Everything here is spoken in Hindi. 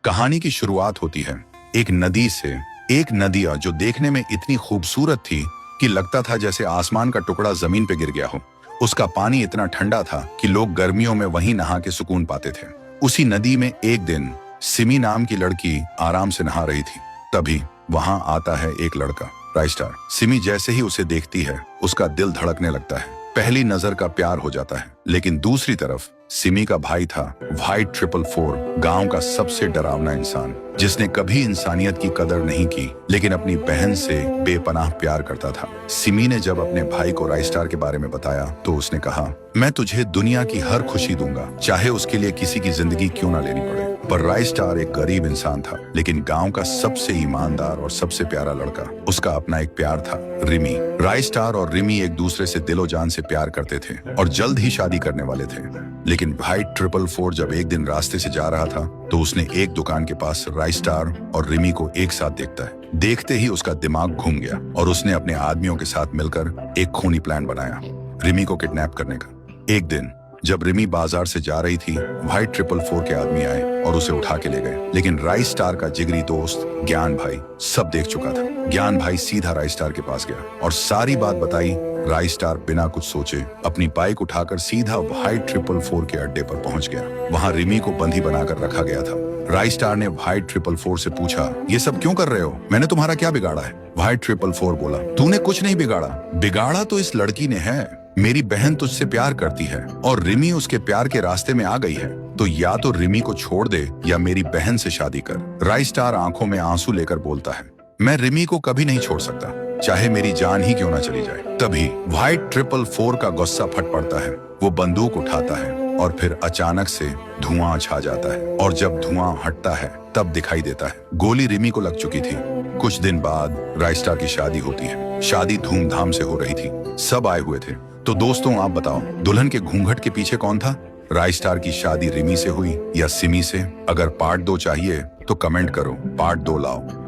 कहानी की शुरुआत होती है एक नदी से। एक नदिया जो देखने में इतनी खूबसूरत थी कि लगता था जैसे आसमान का टुकड़ा जमीन पे गिर गया हो। उसका पानी इतना ठंडा था कि लोग गर्मियों में वहीं नहा के सुकून पाते थे। उसी नदी में एक दिन सिमी नाम की लड़की आराम से नहा रही थी। तभी वहां आता है एक लड़का, राइस्टार। सिमी जैसे ही उसे देखती है उसका दिल धड़कने लगता है। पहली नजर का प्यार हो जाता है। लेकिन दूसरी तरफ सिमी का भाई था व्हाइट 444, गांव का सबसे डरावना इंसान, जिसने कभी इंसानियत की कदर नहीं की लेकिन अपनी बहन से बेपनाह प्यार करता था। सिमी ने जब अपने भाई को राइस्टार के बारे में बताया तो उसने कहा, मैं तुझे दुनिया की हर खुशी दूंगा, चाहे उसके लिए किसी की जिंदगी क्यों ना लेनी पड़े। पर राइस्टार एक गरीब इंसान था, लेकिन गांव का सबसे ईमानदार और सबसे प्यारा लड़का। उसका अपना एक प्यार था, रिमी। राइस्टार और रिमी एक दूसरे से दिलो जान से प्यार करते थे और जल्द ही शादी करने वाले थे। लेकिन भाई 444 जब एक दिन रास्ते से जा रहा था तो उसने एक दुकान के पास राइस्टार और रिमी को एक साथ देखता है। देखते ही उसका दिमाग घूम गया और उसने अपने आदमियों के साथ मिलकर एक खूनी प्लान बनाया, रिमी को किडनैप करने का। एक दिन जब रिमी बाजार से जा रही थी, व्हाइट 444 के आदमी आए और उसे उठा के ले गए। लेकिन राइस्टार का जिगरी दोस्त ज्ञान भाई सब देख चुका था। ज्ञान भाई सीधा राइस्टार के पास गया और सारी बात बताई। राइस्टार बिना कुछ सोचे अपनी बाइक उठाकर सीधा व्हाइट 444 के अड्डे पर पहुंच गया। वहां रिमी को बंदी बनाकर रखा गया था। राइस्टार ने व्हाइट 444 से पूछा, ये सब क्यों कर रहे हो? मैंने तुम्हारा क्या बिगाड़ा है? व्हाइट 444 बोला, तूने कुछ नहीं बिगाड़ा। बिगाड़ा तो इस लड़की ने है। मेरी बहन तुझसे प्यार करती है और रिमी उसके प्यार के रास्ते में आ गई है, तो या तो रिमी को छोड़ दे या मेरी बहन से शादी कर। राइस्टार आंखों में आंसू लेकर बोलता है, मैं रिमी को कभी नहीं छोड़ सकता, चाहे मेरी जान ही क्यों ना चली जाए। तभी व्हाइट 444 का गुस्सा फट पड़ता है। वो बंदूक उठाता है और फिर अचानक से धुआं छा जाता है और जब धुआं हटता है तब दिखाई देता है गोली रिमी को लग चुकी थी। कुछ दिन बाद राइस्टार की शादी होती है। शादी धूमधाम से हो रही थी, सब आए हुए थे। तो दोस्तों आप बताओ, दुल्हन के घूंघट के पीछे कौन था? राइस्टार की शादी रिमी से हुई या सिमी से? अगर पार्ट 2 चाहिए तो कमेंट करो, पार्ट 2 लाओ।